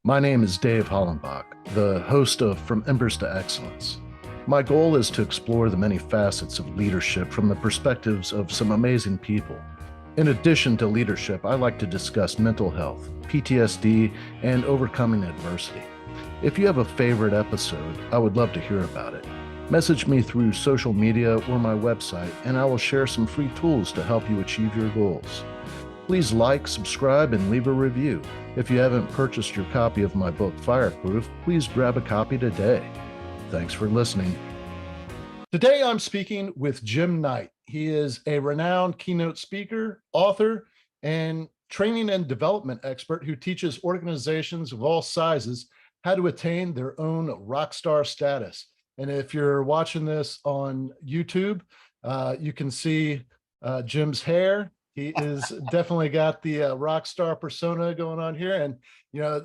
My name is Dave Hollenbach, the host of From Embers to Excellence. My goal is to explore the many facets of leadership from the perspectives of some amazing people. In addition to leadership, I like to discuss mental health, PTSD, and overcoming adversity. If you have a favorite episode, I would love to hear about it. Message me through social media or my website, and I will share some free tools to help you achieve your goals. Please like, subscribe, and leave a review. If you haven't purchased your copy of my book, Fireproof, please grab a copy today. Thanks for listening. Today, I'm speaking with Jim Knight. He is a renowned keynote speaker, author, and training and development expert who teaches organizations of all sizes how to attain their own rock star status. And if you're watching this on YouTube, you can see Jim's hair. He is definitely got the rock star persona going on here. And, you know,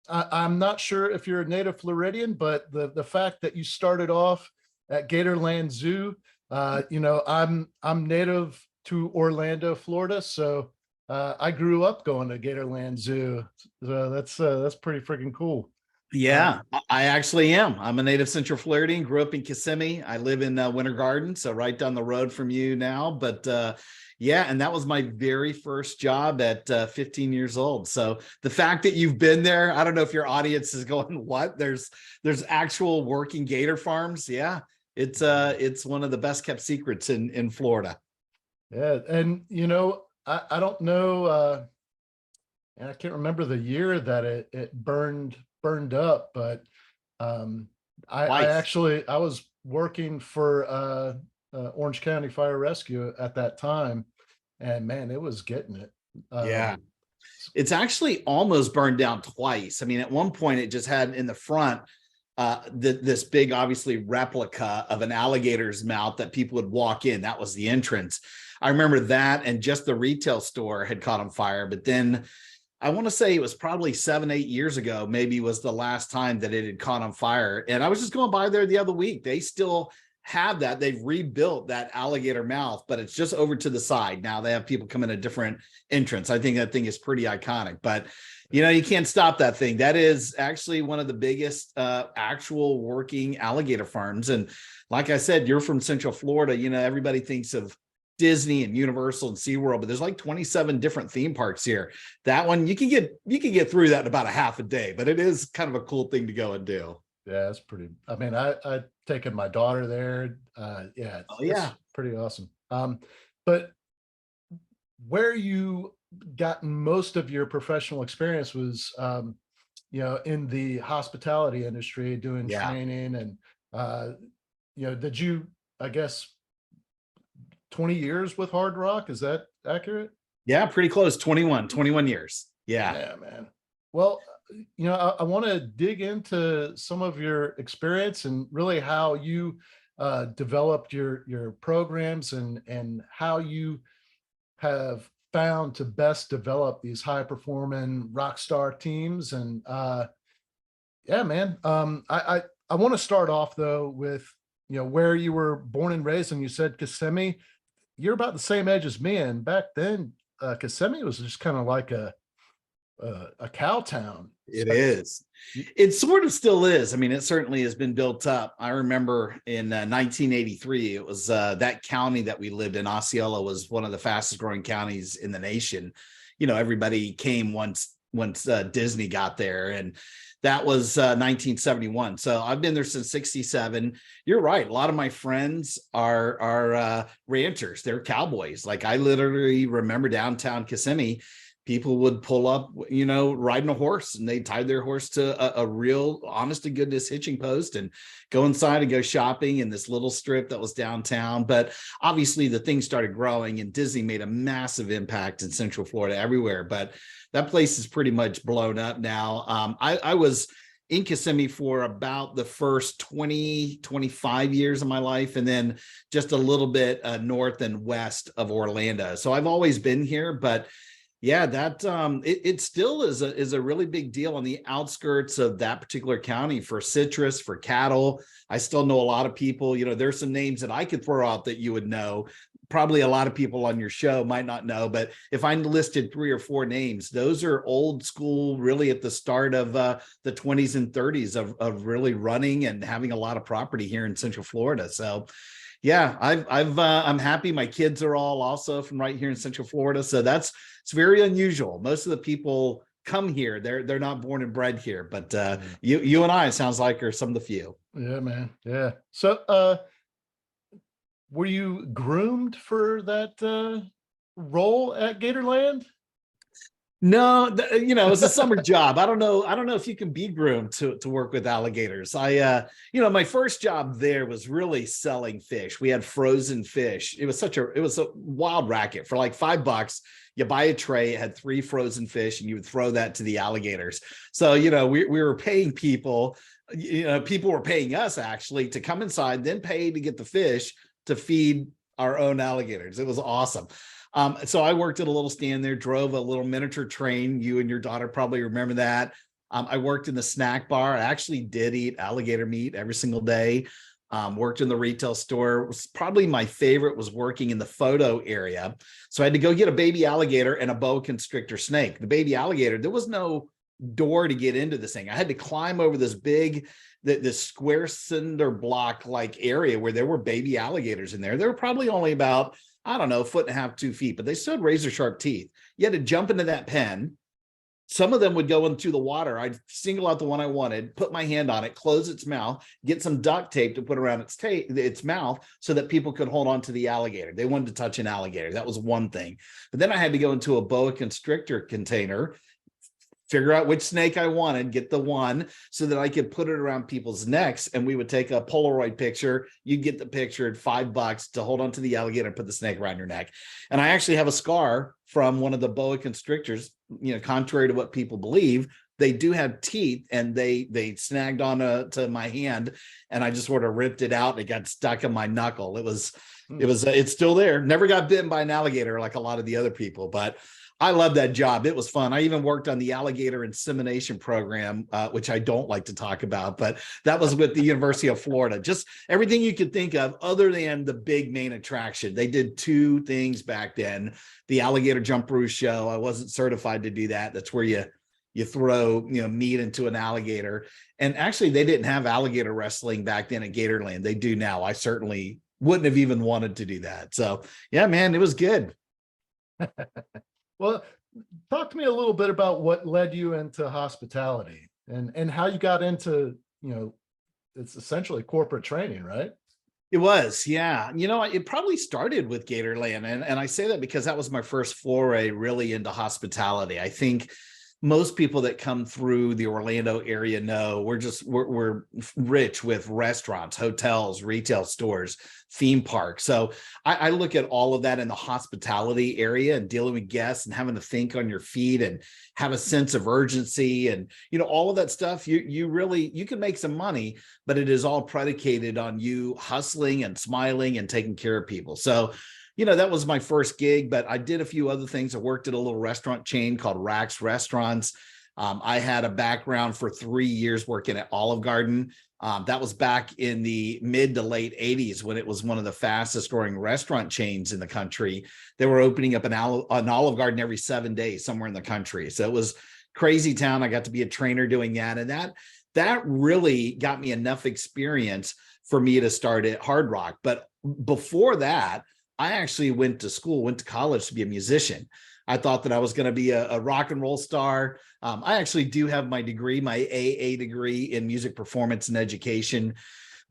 I'm not sure if you're a native Floridian, but the fact that you started off at Gatorland Zoo, I'm native to Orlando, Florida. So I grew up going to Gatorland Zoo. So that's pretty freaking cool. Yeah, I actually am. I'm a native Central Floridian, grew up in Kissimmee. I live in Winter Garden, so right down the road from you now. But yeah, and that was my very first job at 15 years old. So the fact that you've been there, I don't know if your audience is going, what? There's actual working gator farms. Yeah, it's one of the best kept secrets in Florida. Yeah, and I don't know, and I can't remember the year that it burned up, but I was working for Orange County Fire Rescue at that time, and man, it was getting it. Yeah, it's actually almost burned down twice. I mean, at one point it just had in the front this big, obviously, replica of an alligator's mouth that people would walk in. That was the entrance. I remember that, and just the retail store had caught on fire. But then I want to say it was probably 7-8 years ago, maybe was the last time that it had caught on fire. And I was just going by there the other week. They still have that. They've rebuilt that alligator mouth, but it's just over to the side. Now they have people come in a different entrance. I think that thing is pretty iconic, but you can't stop that thing. That is actually one of the biggest actual working alligator farms. And like I said, you're from Central Florida. Everybody thinks of Disney and Universal and SeaWorld, but there's like 27 different theme parks here. That one, you can get through that in about a half a day, but it is kind of a cool thing to go and do. Yeah, it's pretty. I mean, I've taken my daughter there. It's pretty awesome. But where you gotten most of your professional experience was, in the hospitality industry, doing training, and did you, I guess, 20 years with Hard Rock? Is that accurate? Yeah, pretty close. 21 years. Yeah, man. Well, I want to dig into some of your experience and really how you developed your programs and how you have found to best develop these high performing rock star teams. And yeah, man, I want to start off though with where you were born and raised, and you said Kissimmee. You're about the same age as me, and back then Kissimmee was just kind of like a cow town. It is. It sort of still is. I mean, it certainly has been built up. I remember in 1983, it was that county that we lived in, Osceola, was one of the fastest growing counties in the nation. Everybody came once Disney got there, and that was 1971. So I've been there since 67. You're right. A lot of my friends are ranchers. They're cowboys. Like, I literally remember downtown Kissimmee, people would pull up, riding a horse, and they tied their horse to a real honest to goodness hitching post and go inside and go shopping in this little strip that was downtown. But obviously the thing started growing, and Disney made a massive impact in Central Florida everywhere. But that place is pretty much blown up now. I was in Kissimmee for about the first 25 years of my life, and then just a little bit north and west of Orlando. So I've always been here, but yeah, that it still is a really big deal on the outskirts of that particular county for citrus, for cattle. I still know a lot of people. There's some names that I could throw out that you would know probably a lot of people on your show might not know, but if I listed 3 or 4 names, those are old school, really at the start of the 20s and 30s of really running and having a lot of property here in Central Florida. So yeah, I'm happy. My kids are all also from right here in Central Florida. So it's very unusual. Most of the people come here, they're not born and bred here, but you and I, it sounds like, are some of the few. Yeah, man. Yeah. So were you groomed for that role at Gatorland? No, it's a summer job. I don't know if you can be groomed to work with alligators. My first job there was really selling fish. We had frozen fish. It was a wild racket. For like $5, you buy a tray, it had 3 frozen fish, and you would throw that to the alligators. So, we were paying people, people were paying us actually to come inside, then pay to get the fish to feed our own alligators. It was awesome. So I worked at a little stand there, drove a little miniature train. You and your daughter probably remember that. I worked in the snack bar. I actually did eat alligator meat every single day. Worked in the retail store. Probably my favorite was working in the photo area. So I had to go get a baby alligator and a boa constrictor snake. The baby alligator, there was no door to get into this thing. I had to climb over this square cinder block like area where there were baby alligators in there. There were probably only about, I don't know, 1.5 to 2 feet, but they still had razor sharp teeth. You had to jump into that pen. Some of them would go into the water. I'd single out the one I wanted, put my hand on it, close its mouth, get some duct tape to put around its mouth so that people could hold on to the alligator. They wanted to touch an alligator. That was one thing. But then I had to go into a boa constrictor container, figure out which snake I wanted, get the one so that I could put it around people's necks, and we would take a Polaroid picture. You get the picture at $5 to hold onto the alligator and put the snake around your neck. And I actually have a scar from one of the boa constrictors. Contrary to what people believe, they do have teeth, and they snagged on to my hand, and I just sort of ripped it out and it got stuck in my knuckle. It's still there. Never got bitten by an alligator like a lot of the other people, but I love that job. It was fun. I even worked on the alligator insemination program, which I don't like to talk about, but that was with the University of Florida. Just everything you could think of other than the big main attraction. They did 2 things back then. The alligator jumperoo show. I wasn't certified to do that. That's where you throw meat into an alligator. And actually, they didn't have alligator wrestling back then at Gatorland. They do now. I certainly wouldn't have even wanted to do that. So yeah, man, it was good. Well, talk to me a little bit about what led you into hospitality and how you got into, it's essentially corporate training, right? It was, yeah. It probably started with Gatorland. And I say that because that was my first foray really into hospitality. I think most people that come through the Orlando area know we're rich with restaurants, hotels, retail stores, theme parks. So I look at all of that in the hospitality area and dealing with guests and having to think on your feet and have a sense of urgency and all of that stuff. You can make some money, but it is all predicated on you hustling and smiling and taking care of people. So that was my first gig, but I did a few other things. I worked at a little restaurant chain called Rack's Restaurants. I had a background for 3 years working at Olive Garden. That was back in the mid to late 80s when it was one of the fastest growing restaurant chains in the country. They were opening up an Olive Garden every 7 days somewhere in the country. So it was crazy town. I got to be a trainer doing that. And that really got me enough experience for me to start at Hard Rock. But before that, I actually went to college to be a musician. I thought that I was going to be a rock and roll star. I actually do have my degree, my AA degree in music performance and education.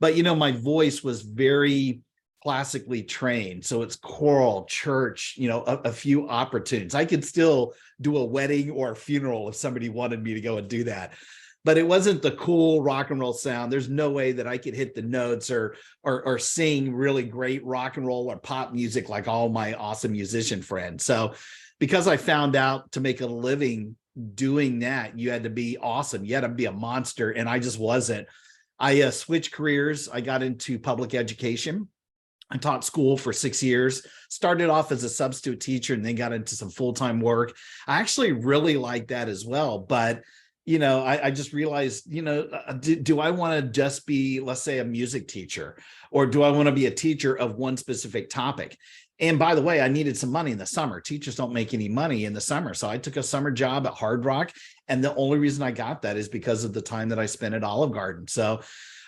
But, my voice was very classically trained. So it's choral, church, a few opera tunes. I could still do a wedding or a funeral if somebody wanted me to go and do that. But it wasn't the cool rock and roll sound. There's no way that I could hit the notes or sing really great rock and roll or pop music like all my awesome musician friends. So because I found out to make a living doing that, you had to be awesome. You had to be a monster. And I just wasn't. I switched careers. I got into public education. I taught school for 6 years, started off as a substitute teacher and then got into some full-time work. I actually really liked that as well. But I just realized, do I want to just be, let's say, a music teacher, or do I want to be a teacher of one specific topic? And by the way, I needed some money in the summer. Teachers don't make any money in the summer. So I took a summer job at Hard Rock. And the only reason I got that is because of the time that I spent at Olive Garden. So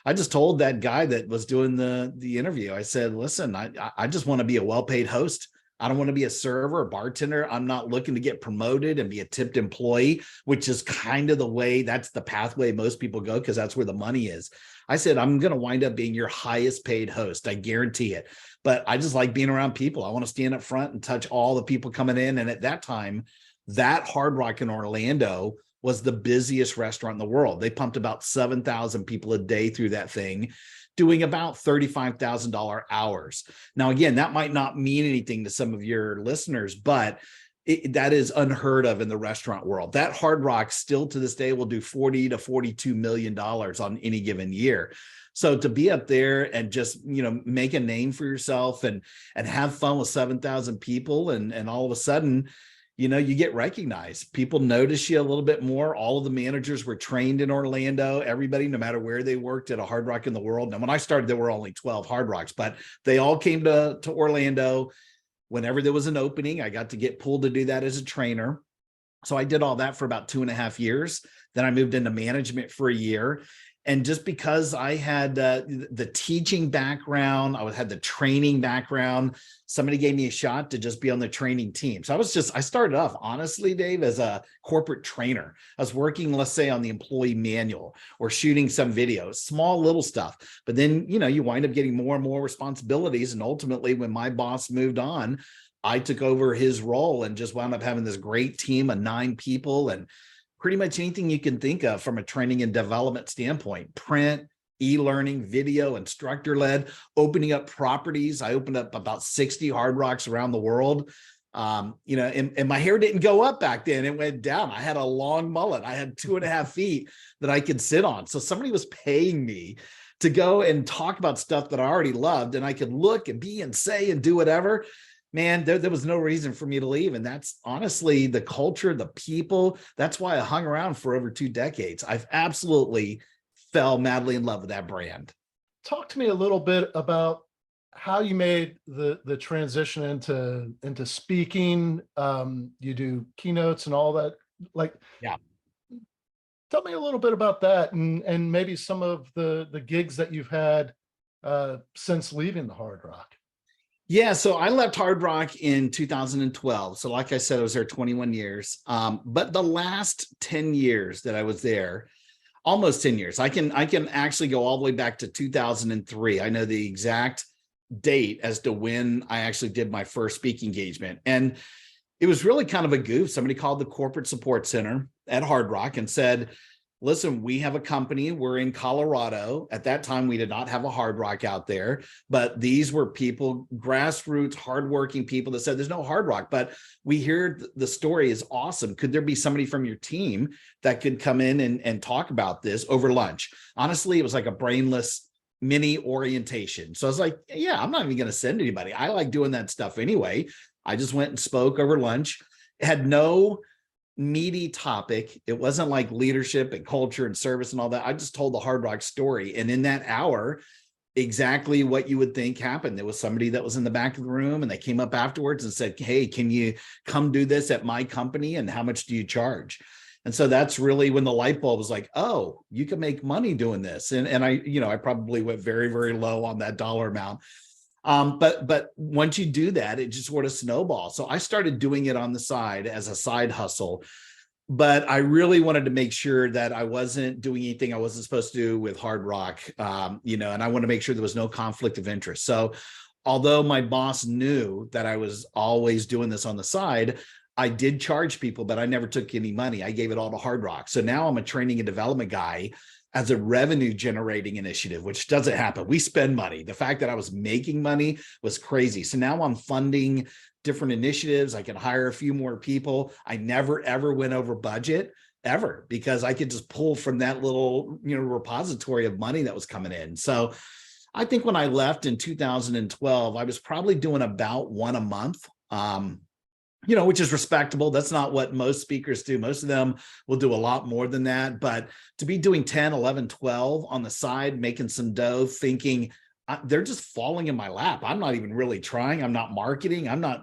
I just told that guy that was doing the interview, I said, listen, I just want to be a well-paid host. I don't want to be a server or bartender. I'm not looking to get promoted and be a tipped employee, which is kind of the way, that's the pathway most people go, because that's where the money is. I said, I'm going to wind up being your highest paid host. I guarantee it. But I just like being around people. I want to stand up front and touch all the people coming in. And at that time, that Hard Rock in Orlando was the busiest restaurant in the world. They pumped about 7,000 people a day through that thing, doing about $35,000 hours. Now, again, that might not mean anything to some of your listeners, but that is unheard of in the restaurant world. That Hard Rock still to this day will do $40 to $42 million on any given year. So to be up there and just, make a name for yourself and have fun with 7,000 people, and all of a sudden, you get recognized. People notice you a little bit more. All of the managers were trained in Orlando. Everybody, no matter where they worked at a Hard Rock in the world. Now, when I started, there were only 12 Hard Rocks, but they all came to Orlando. Whenever there was an opening, I got to get pulled to do that as a trainer. So I did all that for about 2.5 years. Then I moved into management for a year. And just because I had the teaching background, I had the training background, somebody gave me a shot to just be on the training team. So I started off, honestly, Dave, as a corporate trainer. I was working, let's say, on the employee manual or shooting some videos, small little stuff. But then, you wind up getting more and more responsibilities. And ultimately, when my boss moved on, I took over his role and just wound up having this great team of 9 people, and pretty much anything you can think of from a training and development standpoint: print, e-learning, video, instructor-led, opening up properties. I opened up about 60 Hard Rocks around the world. And my hair didn't go up back then. It went down. I had a long mullet. I had 2.5 feet that I could sit on. So somebody was paying me to go and talk about stuff that I already loved, and I could look and be and say and do whatever. Man, there was no reason for me to leave. And that's honestly the culture, the people. That's why I hung around for over 2 decades. I've absolutely fell madly in love with that brand. Talk to me a little bit about how you made the transition into speaking. You do keynotes and all that. Yeah. Tell me a little bit about that, and maybe some of the gigs that you've had since leaving the Hard Rock. Yeah, so I left Hard Rock in 2012. So like I said, I was there 21 years. But the last 10 years that I was there, almost 10 years, I can actually go all the way back to 2003. I know the exact date as to when I actually did my first speaking engagement. And it was really kind of a goof. Somebody called the corporate support center at Hard Rock and said, listen, we have a company. We're in Colorado. At that time, we did not have a Hard Rock out there, but these were people, grassroots, hardworking people that said, there's no Hard Rock, but we hear the story is awesome. Could there be somebody from your team that could come in and talk about this over lunch? Honestly, it was like a brainless mini orientation. So I was like, yeah, I'm not even going to send anybody. I like doing that stuff anyway. I just went and spoke over lunch. It had no meaty topic. It wasn't like leadership and culture and service and all that. I just told the Hard Rock story. And in that hour, exactly what you would think happened. There was somebody that was in the back of the room, and they came up afterwards and said, hey, can you come do this at my company? And how much do you charge? And so that's really when the light bulb was like, oh, you can make money doing this. And I probably went very, very low on that dollar amount. But once you do that, it just sort of snowballs. So I started doing it on the side as a side hustle, but I really wanted to make sure that I wasn't doing anything I wasn't supposed to do with Hard Rock, and I want to make sure there was no conflict of interest. So although my boss knew that I was always doing this on the side, I did charge people, but I never took any money. I gave it all to Hard Rock. So now I'm a training and development guy as a revenue generating initiative, which doesn't happen. We spend money. The fact that I was making money was crazy. So now I'm funding different initiatives. I can hire a few more people. I never, ever went over budget ever, because I could just pull from that little, repository of money that was coming in. So I think when I left in 2012, I was probably doing about one a month. Which is respectable. That's not what most speakers do. Most of them will do a lot more than that. But to be doing 10, 11, 12 on the side, making some dough, thinking they're just falling in my lap. I'm not even really trying. I'm not marketing. I'm not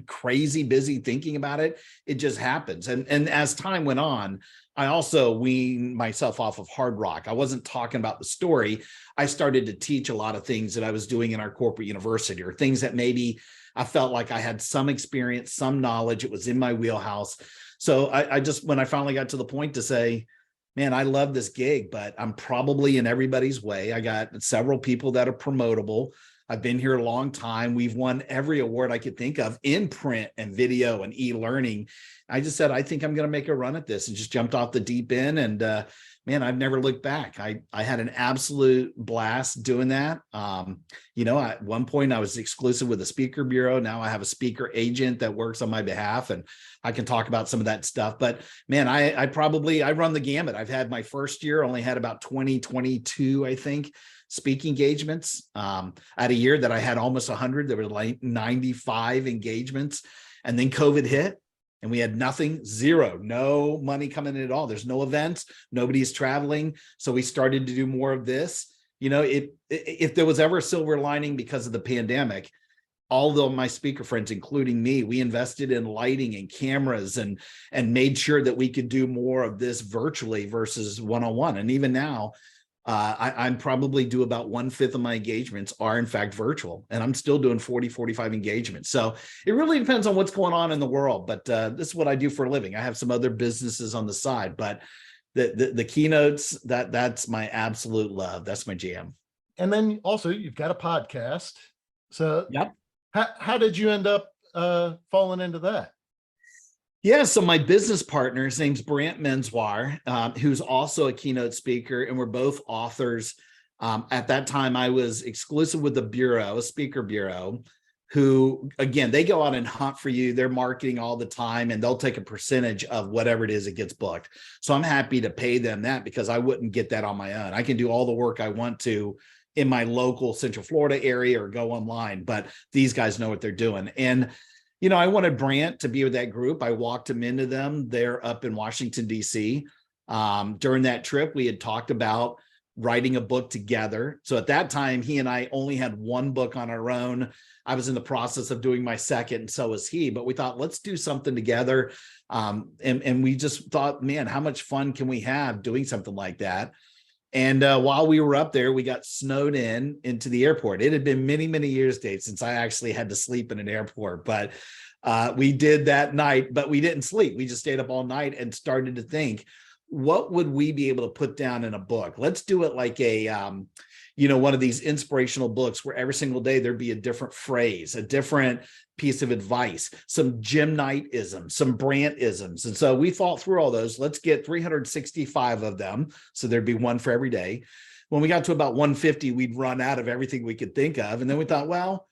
crazy busy thinking about it. It just happens. And as time went on, I also weaned myself off of hard rock. I wasn't talking about the story. I started to teach a lot of things that I was doing in our corporate university, or things that maybe I felt like I had some experience, some knowledge. It was in my wheelhouse. So I just, when I finally got to the point to say, man, I love this gig, but I'm probably in everybody's way. I got several people that are promotable. I've been here a long time. We've won every award I could think of in print and video and e-learning. I just said, I think I'm going to make a run at this, and just jumped off the deep end. And man, I've never looked back. I had an absolute blast doing that. At one point I was exclusive with a speaker bureau. Now I have a speaker agent that works on my behalf, and I can talk about some of that stuff. But man, I run the gamut. I've had my first year, only had about 22, I think, speaking engagements. I had a year that I had almost 100. There were like 95 engagements, and then COVID hit. And we had nothing, zero, no money coming in at all. There's no events, nobody's traveling. So we started to do more of this. If there was ever a silver lining because of the pandemic, all of my speaker friends, including me, we invested in lighting and cameras and made sure that we could do more of this virtually versus one-on-one. And even now, I'm probably do about 1/5 of my engagements are in fact virtual, and I'm still doing 40, 45 engagements. So it really depends on what's going on in the world. But this is what I do for a living. I have some other businesses on the side, but the keynotes, that's my absolute love. That's my jam. And then also you've got a podcast. So Yep. how did you end up falling into that? Yeah, so my business partner, his name's Brant Menswar, who's also a keynote speaker, and we're both authors. At that time, I was exclusive with the bureau, a speaker bureau, who, again, they go out and hunt for you. They're marketing all the time, and they'll take a percentage of whatever it is that gets booked. So I'm happy to pay them that, because I wouldn't get that on my own. I can do all the work I want to in my local Central Florida area or go online, but these guys know what they're doing. And I wanted Brant to be with that group. I walked him into them. They're up in Washington, D.C. During that trip, we had talked about writing a book together. So at that time, he and I only had one book on our own. I was in the process of doing my second, and so was he. But we thought, let's do something together. And we just thought, man, how much fun can we have doing something like that? And while we were up there, we got snowed into the airport. It had been many, many years, Dave, since I actually had to sleep in an airport. But we did that night, but we didn't sleep. We just stayed up all night and started to think, what would we be able to put down in a book? Let's do it like a, one of these inspirational books where every single day there'd be a different phrase, a different piece of advice, some Jim Knight-isms, some Brant-isms. And so we thought through all those. Let's get 365 of them. So there'd be one for every day. When we got to about 150, we'd run out of everything we could think of. And then we thought, well,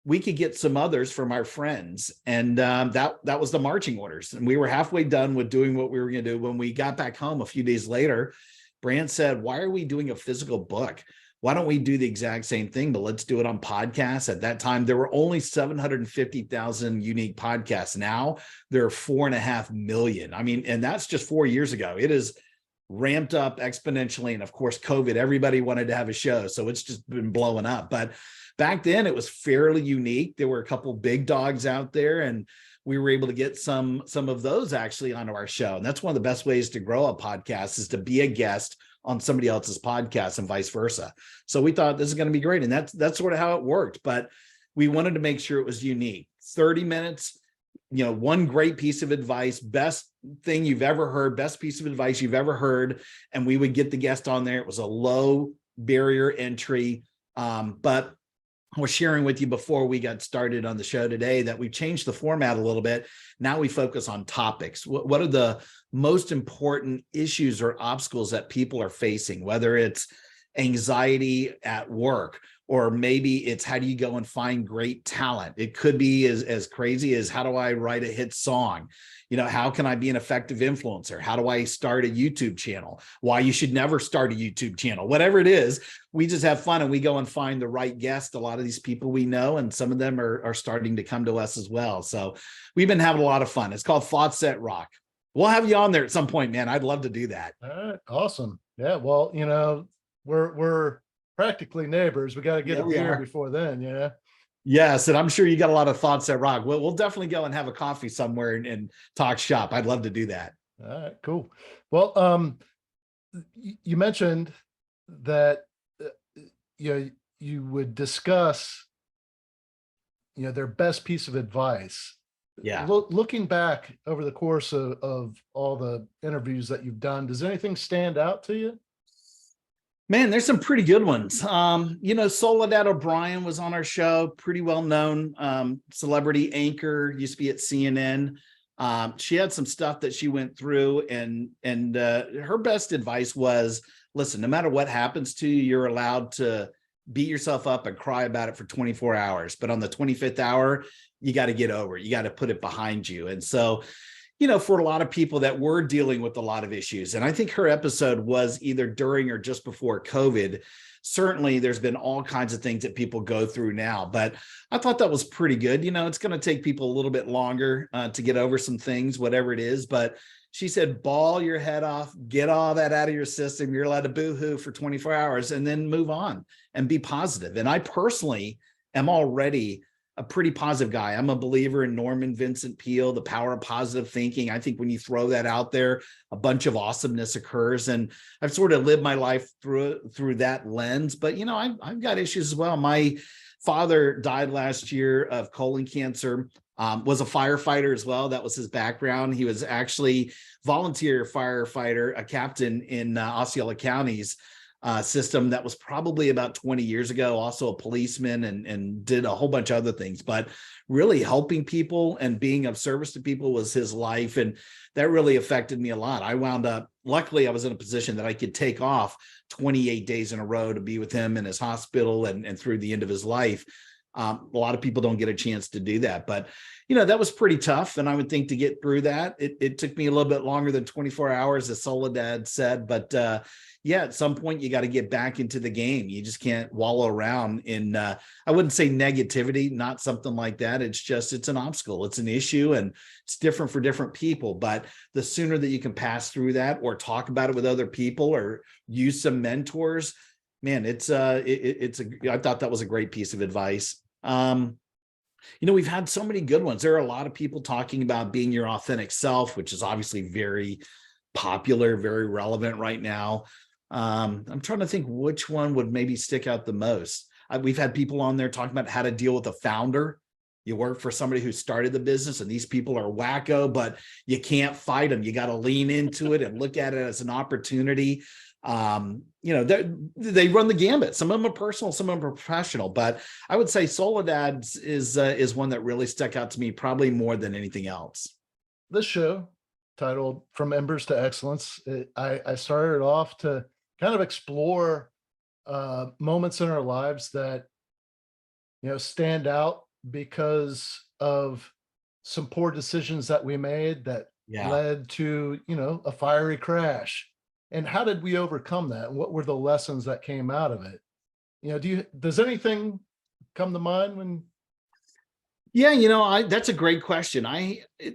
we could get some others from our friends. And that was the marching orders. And we were halfway done with doing what we were going to do. When we got back home a few days later, Brant said, why are we doing a physical book? Why don't we do the exact same thing, but let's do it on podcasts? At that time, there were only 750,000 unique podcasts. Now there are 4.5 million. I mean, and that's just 4 years ago. It is ramped up exponentially. And of course, COVID, everybody wanted to have a show. So it's just been blowing up. But back then it was fairly unique. There were a couple big dogs out there, and we were able to get some of those actually onto our show. And that's one of the best ways to grow a podcast, is to be a guest on somebody else's podcast and vice versa. So we thought this is going to be great. And that's sort of how it worked. But we wanted to make sure it was unique. 30 minutes, one great piece of advice, best thing you've ever heard, best piece of advice you've ever heard. And we would get the guest on there. It was a low barrier entry. But I was sharing with you before we got started on the show today that we changed the format a little bit. Now we focus on topics. What are the most important issues or obstacles that people are facing, whether it's anxiety at work, or maybe it's how do you go and find great talent? It could be as crazy as, how do I write a hit song? How can I be an effective influencer? How do I start a YouTube channel? Why you should never start a YouTube channel? Whatever it is, we just have fun and we go and find the right guest. A lot of these people we know, and some of them are starting to come to us as well. So we've been having a lot of fun. It's called Thought Set Rock. We'll have you on there at some point, man. I'd love to do that. All right, awesome. Yeah, well, we're practically neighbors. We got to get Yeah, a we beer are. before then. Yeah. Yes, and I'm sure you got a lot of thoughts at Rock. We'll definitely go and have a coffee somewhere and talk shop. I'd love to do that. All right, cool. Well, you mentioned that uh, you know you would discuss their best piece of advice. Yeah. Looking back over the course of all the interviews that you've done, does anything stand out to you? Man, there's some pretty good ones. Soledad O'Brien was on our show, pretty well known celebrity anchor, used to be at CNN. She had some stuff that she went through, and her best advice was, listen, no matter what happens to you, you're allowed to beat yourself up and cry about it for 24 hours. But on the 25th hour, you got to get over it. You got to put it behind you. And so, for a lot of people that were dealing with a lot of issues. And I think her episode was either during or just before COVID. Certainly, there's been all kinds of things that people go through now, but I thought that was pretty good. It's going to take people a little bit longer to get over some things, whatever it is. But she said, ball your head off, get all that out of your system. You're allowed to boo-hoo for 24 hours and then move on and be positive. And I personally am already a pretty positive guy. I'm a believer in Norman Vincent Peale, the power of positive thinking. I think when you throw that out there, a bunch of awesomeness occurs. And I've sort of lived my life through that lens. But, I've got issues as well. My father died last year of colon cancer, was a firefighter as well. That was his background. He was actually volunteer firefighter, a captain in Osceola County's system. That was probably about 20 years ago, also a policeman, and did a whole bunch of other things, but really helping people and being of service to people was his life. And that really affected me a lot. I wound up, luckily I was in a position that I could take off 28 days in a row to be with him in his hospital and through the end of his life. A lot of people don't get a chance to do that, but that was pretty tough. And I would think to get through that, it took me a little bit longer than 24 hours, as Soledad said, but yeah, at some point you got to get back into the game. You just can't wallow around in, I wouldn't say negativity, not something like that. It's an obstacle. It's an issue, and it's different for different people. But the sooner that you can pass through that or talk about it with other people or use some mentors, man, I thought that was a great piece of advice. We've had so many good ones. There are a lot of people talking about being your authentic self, which is obviously very popular, very relevant right now. I'm trying to think which one would maybe stick out the most. We've had people on there talking about how to deal with a founder. You work for somebody who started the business, and these people are wacko, but you can't fight them. You got to lean into it and look at it as an opportunity. They run the gambit. Some of them are personal, some of them are professional, but I would say Soledad is one that really stuck out to me, probably more than anything else. This show, titled From Embers to Excellence, I started off to kind of explore moments in our lives that stand out because of some poor decisions that we made that led to a fiery crash. And how did we overcome that? What were the lessons that came out of it? Does anything come to mind when? Yeah, that's a great question.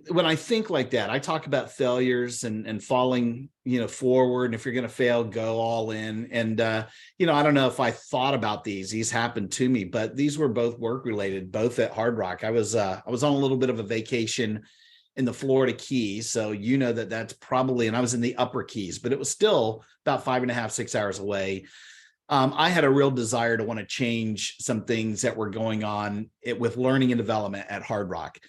When I think like that, I talk about failures and falling, forward. And if you're going to fail, go all in. And, I don't know if I thought about these happened to me, but these were both work related, both at Hard Rock. I was on a little bit of a vacation in the Florida Keys. So, that's probably, and I was in the upper Keys, but it was still about 5.5, 6 hours away. I had a real desire to want to change some things that were going on with learning and development at Hard Rock.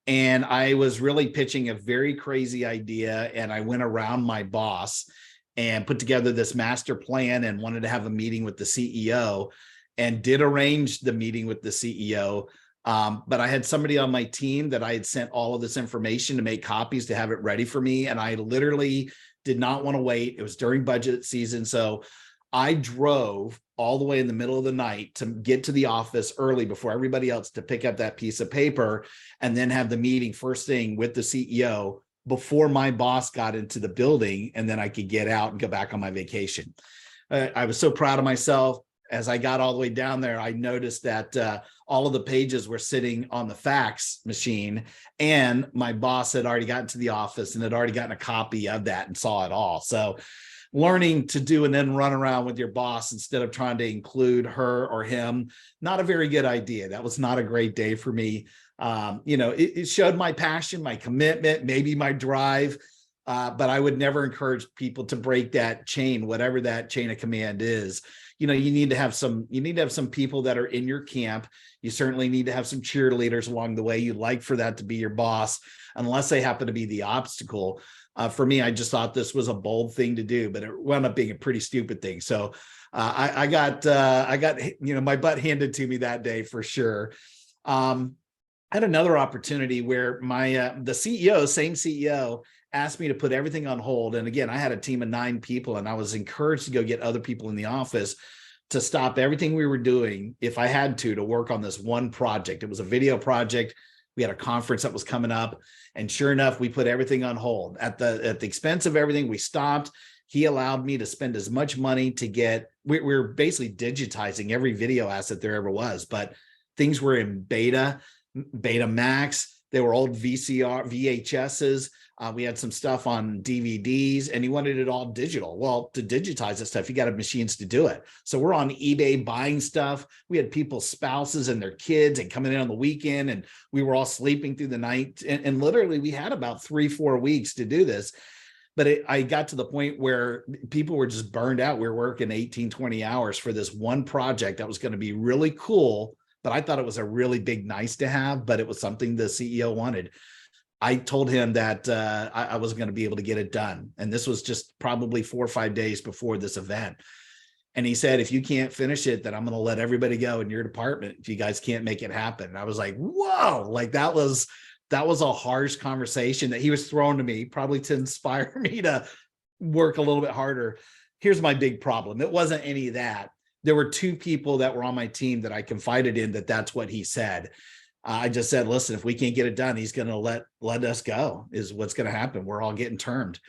And I was really pitching a very crazy idea. And I went around my boss and put together this master plan and wanted to have a meeting with the CEO, and did arrange the meeting with the CEO. But I had somebody on my team that I had sent all of this information to make copies to have it ready for me. And I literally did not want to wait. It was during budget season. So I drove all the way in the middle of the night to get to the office early before everybody else to pick up that piece of paper and then have the meeting first thing with the CEO before my boss got into the building, and then I could get out and go back on my vacation. I was so proud of myself. As I got all the way down there, I noticed that all of the pages were sitting on the fax machine, and my boss had already gotten to the office and had already gotten a copy of that and saw it all. So learning to do and then run around with your boss instead of trying to include her or him. Not a very good idea. That was not a great day for me. It showed my passion, my commitment, maybe my drive. But I would never encourage people to break that chain, whatever that chain of command is. You need to have some people that are in your camp. You certainly need to have some cheerleaders along the way. You'd like for that to be your boss, unless they happen to be the obstacle. For me, I just thought this was a bold thing to do, but it wound up being a pretty stupid thing. So I got my butt handed to me that day for sure. I had another opportunity where the same CEO, asked me to put everything on hold. And again, I had a team of 9 people, and I was encouraged to go get other people in the office to stop everything we were doing, if I had to work on this one project. It was a video project. We had a conference that was coming up, and sure enough, we put everything on hold. At the expense of everything, we stopped. He allowed me to spend as much money to get, we're basically digitizing every video asset there ever was, but things were in beta max. They were old VHSs. We had some stuff on DVDs, and he wanted it all digital. Well, to digitize that stuff, you got to have machines to do it. So we're on eBay buying stuff. We had people's spouses and their kids and coming in on the weekend, and we were all sleeping through the night. And literally, we had about 3-4 weeks to do this. But I got to the point where people were just burned out. We were working 18, 20 hours for this one project that was going to be really cool. But I thought it was a really big nice to have, but it was something the CEO wanted. I told him that I wasn't going to be able to get it done. And this was just probably 4 or 5 days before this event. And he said, if you can't finish it, then I'm going to let everybody go in your department if you guys can't make it happen. And I was like, whoa, like that was a harsh conversation that he was throwing to me, probably to inspire me to work a little bit harder. Here's my big problem. It wasn't any of that. There were 2 people that were on my team that I confided in that's what he said. I just said, listen, if we can't get it done, he's going to let us go, is what's going to happen. We're all getting termed.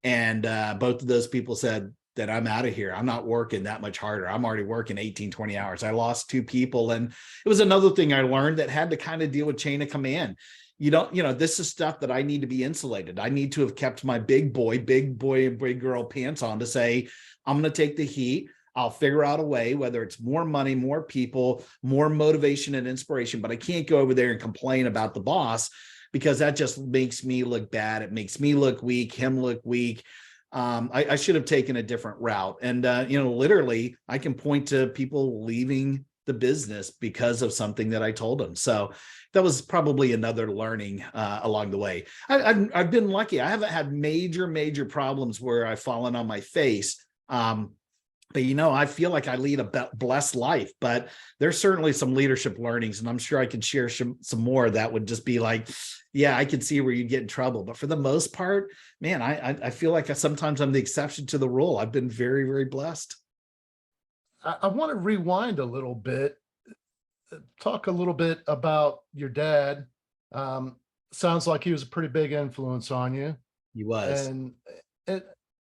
And both of those people said that I'm out of here. I'm not working that much harder. I'm already working 18, 20 hours. I lost 2 people. And it was another thing I learned that had to kind of deal with chain of command. This is stuff that I need to be insulated. I need to have kept my big boy and big girl pants on to say, I'm going to take the heat. I'll figure out a way, whether it's more money, more people, more motivation and inspiration, but I can't go over there and complain about the boss, because that just makes me look bad. It makes me look weak, him look weak. I should have taken a different route. And, literally I can point to people leaving the business because of something that I told them. So that was probably another learning along the way. I've been lucky. I haven't had major problems where I've fallen on my face. But, I feel like I lead a blessed life, but there's certainly some leadership learnings, and I'm sure I could share some more that would just be like, yeah, I can see where you'd get in trouble. But for the most part, man, I feel like sometimes I'm the exception to the rule. I've been very, very blessed. I want to rewind a little bit, talk a little bit about your dad. Sounds like he was a pretty big influence on you. He was. And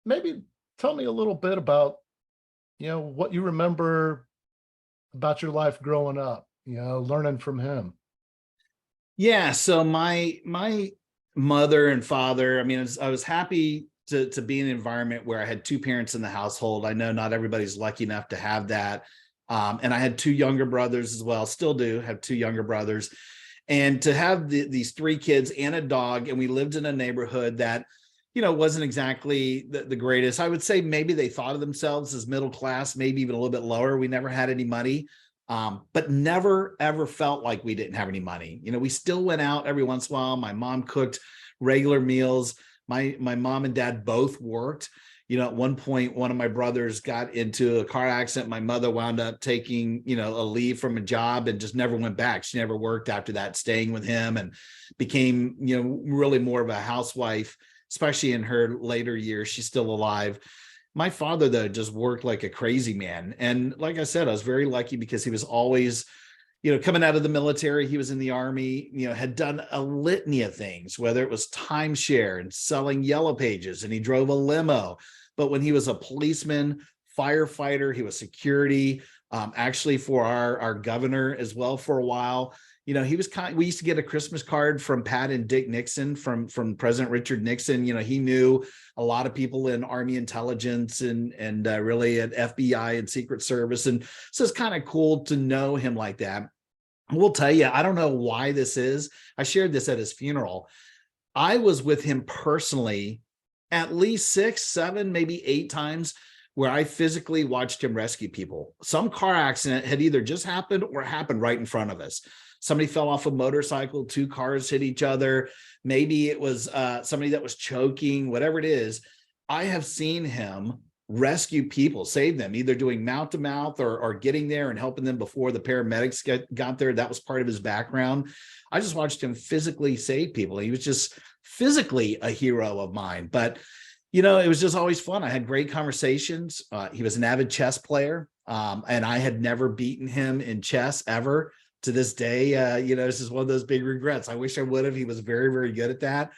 maybe tell me a little bit about, what you remember about your life growing up, learning from him. Yeah. So my mother and father, I was happy to be in an environment where I had 2 parents in the household. I know not everybody's lucky enough to have that. And I had 2 younger brothers as well, still do have 2 younger brothers. And to have these 3 kids and a dog, and we lived in a neighborhood that, wasn't exactly the greatest. I would say maybe they thought of themselves as middle class, maybe even a little bit lower. We never had any money, but never, ever felt like we didn't have any money. We still went out every once in a while. My mom cooked regular meals. My mom and dad both worked. At one point, one of my brothers got into a car accident. My mother wound up taking, a leave from a job and just never went back. She never worked after that, staying with him, and became, really more of a housewife, especially in her later years. She's still alive. My father, though, just worked like a crazy man. And like I said, I was very lucky because he was always, coming out of the military. He was in the Army, had done a litany of things, whether it was timeshare and selling yellow pages, and he drove a limo. But when he was a policeman, firefighter, he was security, actually for our governor as well for a while. he was we used to get a Christmas card from Pat and Dick Nixon, from President Richard Nixon. He knew a lot of people in Army intelligence and really at FBI and Secret Service. And so it's kind of cool to know him like that. I will tell you, I don't know why this is. I shared this at his funeral. I was with him personally at least 6, 7, maybe 8 times where I physically watched him rescue people. Some car accident had either just happened or happened right in front of us. Somebody fell off a motorcycle, 2 cars hit each other. Maybe it was somebody that was choking, whatever it is. I have seen him rescue people, save them, either doing mouth to mouth or getting there and helping them before the paramedics got there. That was part of his background. I just watched him physically save people. He was just physically a hero of mine. But, it was just always fun. I had great conversations. He was an avid chess player, and I had never beaten him in chess ever. To this day, this is one of those big regrets. I wish I would have. He was very, very good at that.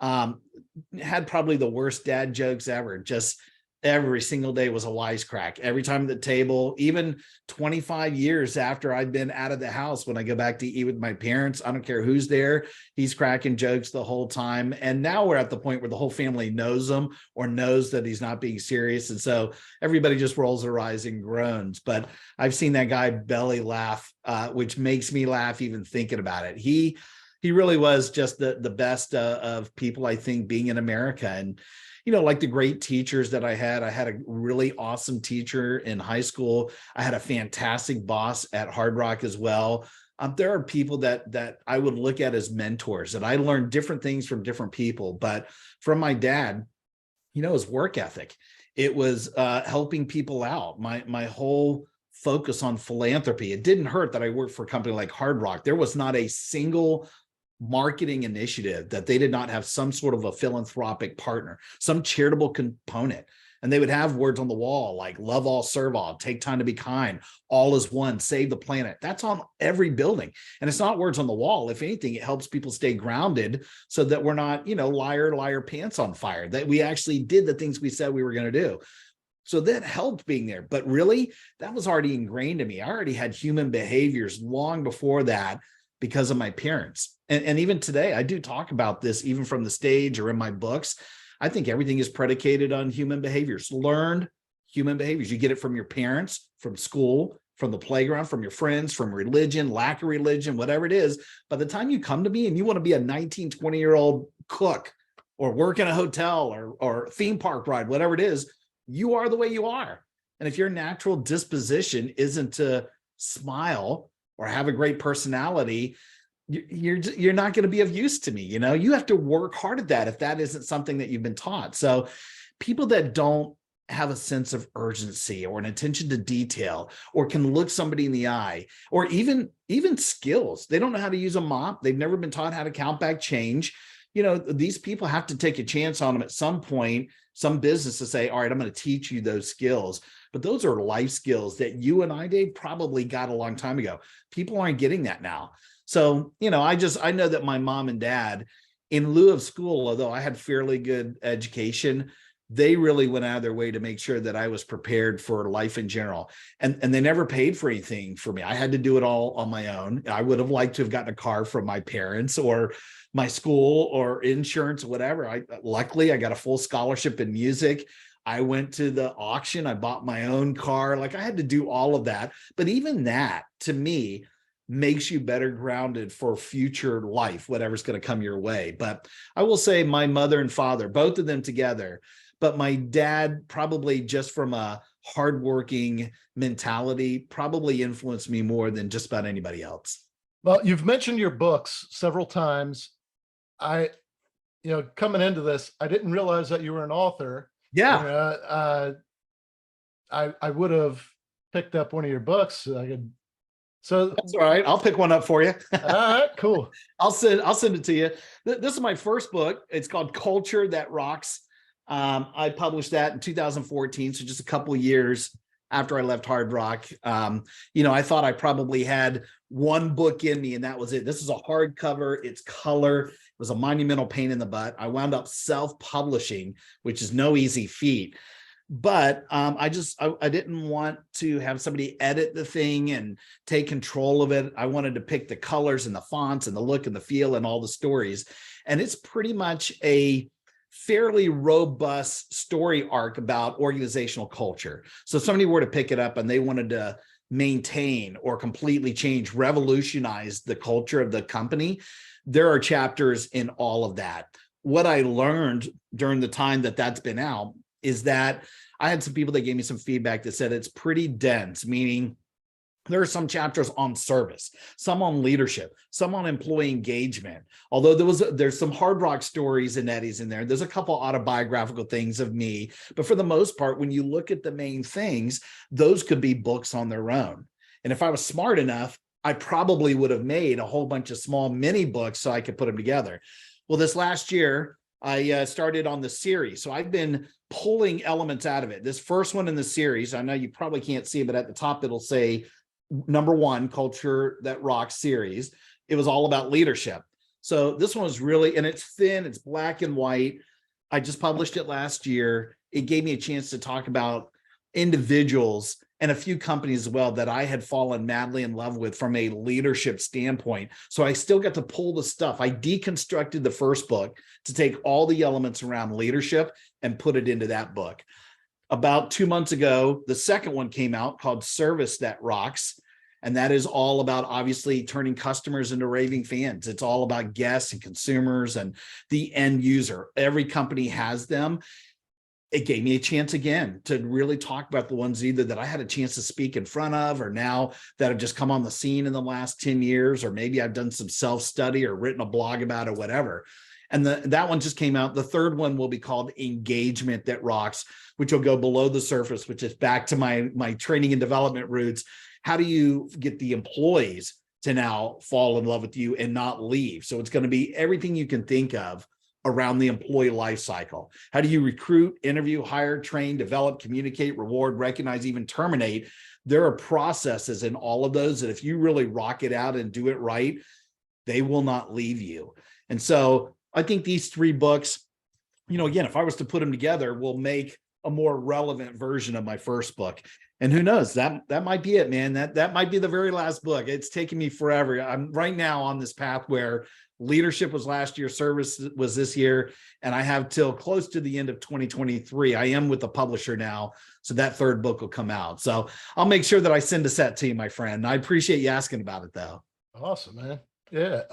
Had probably the worst dad jokes ever. Just every single day was a wisecrack. Every time at the table, even 25 years after I'd been out of the house, when I go back to eat with my parents, I don't care who's there, he's cracking jokes the whole time. And now we're at the point where the whole family knows him or knows that he's not being serious. And so everybody just rolls their eyes and groans. But I've seen that guy belly laugh, which makes me laugh even thinking about it. He really was just the best of people, I think, being in America. And like the great teachers that I had a really awesome teacher in high school. I had a fantastic boss at Hard Rock as well. There are people that I would look at as mentors, and I learned different things from different people. But from my dad, his work ethic, it was helping people out. My whole focus on philanthropy. It didn't hurt that I worked for a company like Hard Rock. There was not a single marketing initiative that they did not have some sort of a philanthropic partner, some charitable component. And they would have words on the wall like love all, serve all, take time to be kind, all is one, save the planet. That's on every building. And it's not words on the wall. If anything, it helps people stay grounded so that we're not, liar, pants on fire, that we actually did the things we said we were going to do. So that helped being there. But really, that was already ingrained in me. I already had human behaviors long before that because of my parents. And even today, I do talk about this even from the stage or in my books. I think everything is predicated on human behaviors, learned human behaviors. You get it from your parents, from school, from the playground, from your friends, from religion, lack of religion, whatever it is. By the time you come to me and you want to be a 19, 20-year-old cook or work in a hotel or theme park ride, whatever it is, you are the way you are. And if your natural disposition isn't to smile or have a great personality, you're not going to be of use to me. You have to work hard at that if that isn't something that you've been taught. So people that don't have a sense of urgency or an attention to detail or can look somebody in the eye, or even skills, they don't know how to use a mop, they've never been taught how to count back change. These people have to take a chance on them at some point, some business, to say, all right, I'm going to teach you those skills. But those are life skills that you and I, Dave, probably got a long time ago. People aren't getting that now. So, I know that my mom and dad, in lieu of school, although I had fairly good education, they really went out of their way to make sure that I was prepared for life in general. And they never paid for anything for me. I had to do it all on my own. I would have liked to have gotten a car from my parents or my school or insurance, whatever. Luckily, I got a full scholarship in music. I went to the auction. I bought my own car. Like, I had to do all of that. But even that, to me, makes you better grounded for future life, whatever's going to come your way. But I will say my mother and father, both of them together, but my dad, probably just from a hardworking mentality, probably influenced me more than just about anybody else. Well, you've mentioned your books several times. Coming into this, I didn't realize that you were an author. Yeah. I would have picked up one of your books. So that's all right. I'll pick one up for you. All right, cool. I'll send it to you. This is my first book. It's called Culture That Rocks. I published that in 2014, so just a couple of years after I left Hard Rock. I thought I probably had one book in me, and that was it. This is a hardcover. It's color. It was a monumental pain in the butt. I wound up self-publishing, which is no easy feat. But I didn't want to have somebody edit the thing and take control of it. I wanted to pick the colors and the fonts and the look and the feel and all the stories. And it's pretty much a fairly robust story arc about organizational culture. So if somebody were to pick it up and they wanted to maintain or completely change, revolutionize the culture of the company, there are chapters in all of that. What I learned during the time that that's been out is that I had some people that gave me some feedback that said it's pretty dense, meaning there are some chapters on service, some on leadership, some on employee engagement. Although there's some hard rock stories and Eddie's in there. There's a couple autobiographical things of me, but for the most part, when you look at the main things, those could be books on their own. And if I was smart enough, I probably would have made a whole bunch of small mini books so I could put them together. Well, this last year, I started on the series. So I've been pulling elements out of it. This first one in the series, I know you probably can't see it, but at the top, it'll say #1 Culture That Rocks series. It was all about leadership. So this one was really, and it's thin, it's black and white. I just published it last year. It gave me a chance to talk about individuals and a few companies as well that I had fallen madly in love with from a leadership standpoint. So I still got to pull the stuff. I deconstructed the first book to take all the elements around leadership and put it into that book. About 2 months ago, the second one came out called Service That Rocks. And that is all about obviously turning customers into raving fans. It's all about guests and consumers and the end user. Every company has them. It gave me a chance again to really talk about the ones either that I had a chance to speak in front of, or now that have just come on the scene in the last 10 years, or maybe I've done some self-study or written a blog about it, whatever. And that one just came out. The third one will be called Engagement That Rocks, which will go below the surface, which is back to my training and development roots. How do you get the employees to now fall in love with you and not leave? So it's going to be everything you can think of around the employee life cycle. How do you recruit, interview, hire, train, develop, communicate, reward, recognize, even terminate? There are processes in all of those that if you really rock it out and do it right, they will not leave you. And so I think these 3 books, again, if I was to put them together, will make a more relevant version of my first book. And who knows, that might be it, man. That might be the very last book. It's taken me forever. I'm right now on this path where leadership was last year, service was this year, and I have till close to the end of 2023. I am with the publisher now, so that third book will come out. So I'll make sure that I send a set to you, my friend. I appreciate you asking about it, though. Awesome, man. Yeah.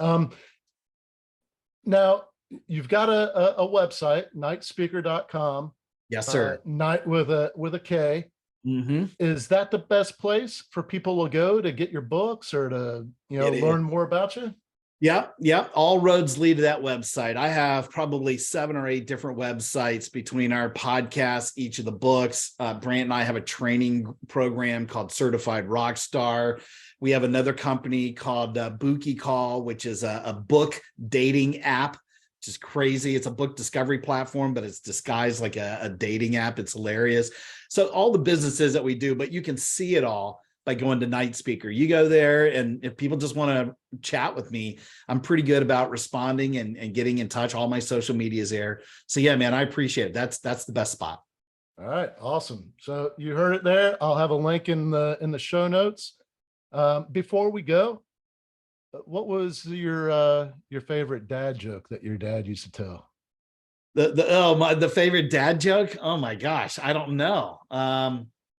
Now you've got a website, nightspeaker.com. Yes, sir. Night with a K. Mm-hmm. Is that the best place for people to go to get your books or to learn more about you? Yeah. All roads lead to that website. I have probably 7 or 8 different websites between our podcasts, each of the books. Brant and I have a training program called Certified Rockstar. We have another company called Bookie Call, which is a book dating app, which is crazy. It's a book discovery platform, but it's disguised like a dating app. It's hilarious. So all the businesses that we do, but you can see it all by going to Night Speaker. You go there, and if people just want to chat with me, I'm pretty good about responding and getting in touch. All my social media is there. So yeah, man, I appreciate it. That's the best spot. All right, awesome. So you heard it there. I'll have a link in the show notes. Before we go, what was your favorite dad joke that your dad used to tell? The favorite dad joke? Oh my gosh, I don't know.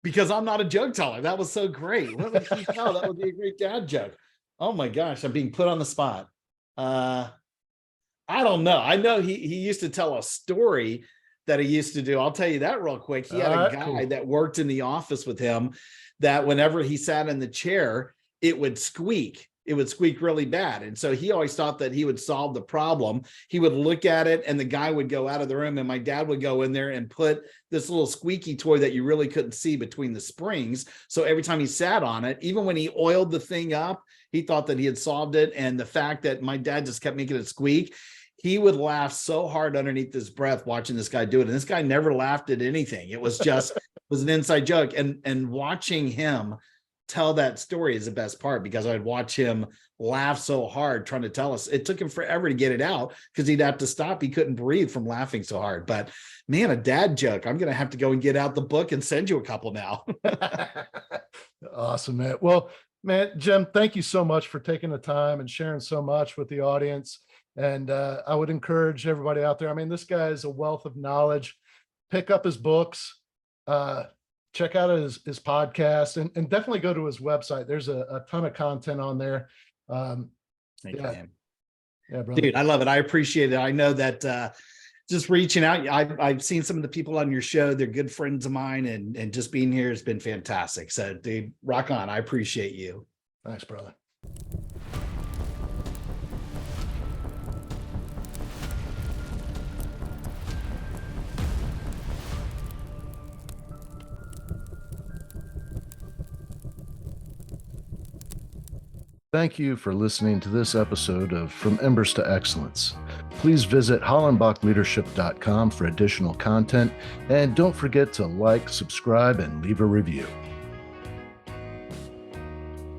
Because I'm not a joke teller. That was so great. What would he tell? That would be a great dad joke. Oh my gosh, I'm being put on the spot. I don't know. I know he used to tell a story that he used to do. I'll tell you that real quick. He had a guy that worked in the office with him that whenever he sat in the chair, it would squeak. It would squeak really bad. And so he always thought that he would solve the problem. He would look at it and the guy would go out of the room, and my dad would go in there and put this little squeaky toy that you really couldn't see between the springs. So every time he sat on it, even when he oiled the thing up, he thought that he had solved it. And the fact that my dad just kept making it squeak, he would laugh so hard underneath his breath watching this guy do it. And this guy never laughed at anything. It was just, it was an inside joke. And watching him tell that story is the best part, because I'd watch him laugh so hard trying to tell us. It took him forever to get it out because he'd have to stop. He couldn't breathe from laughing so hard. But man, a dad joke. I'm going to have to go and get out the book and send you a couple now. Awesome, man. Well, man, Jim, thank you so much for taking the time and sharing so much with the audience. And I would encourage everybody out there. I mean, this guy is a wealth of knowledge. Pick up his books, check out his podcast, and definitely go to his website. There's a ton of content on there. Thank you, man. Yeah, brother. Dude, I love it. I appreciate it. I know that just reaching out, I've seen some of the people on your show. They're good friends of mine, and just being here has been fantastic. So, dude, rock on. I appreciate you. Thanks, brother. Thank you for listening to this episode of From Embers to Excellence. Please visit hollenbachleadership.com for additional content, and don't forget to like, subscribe, and leave a review.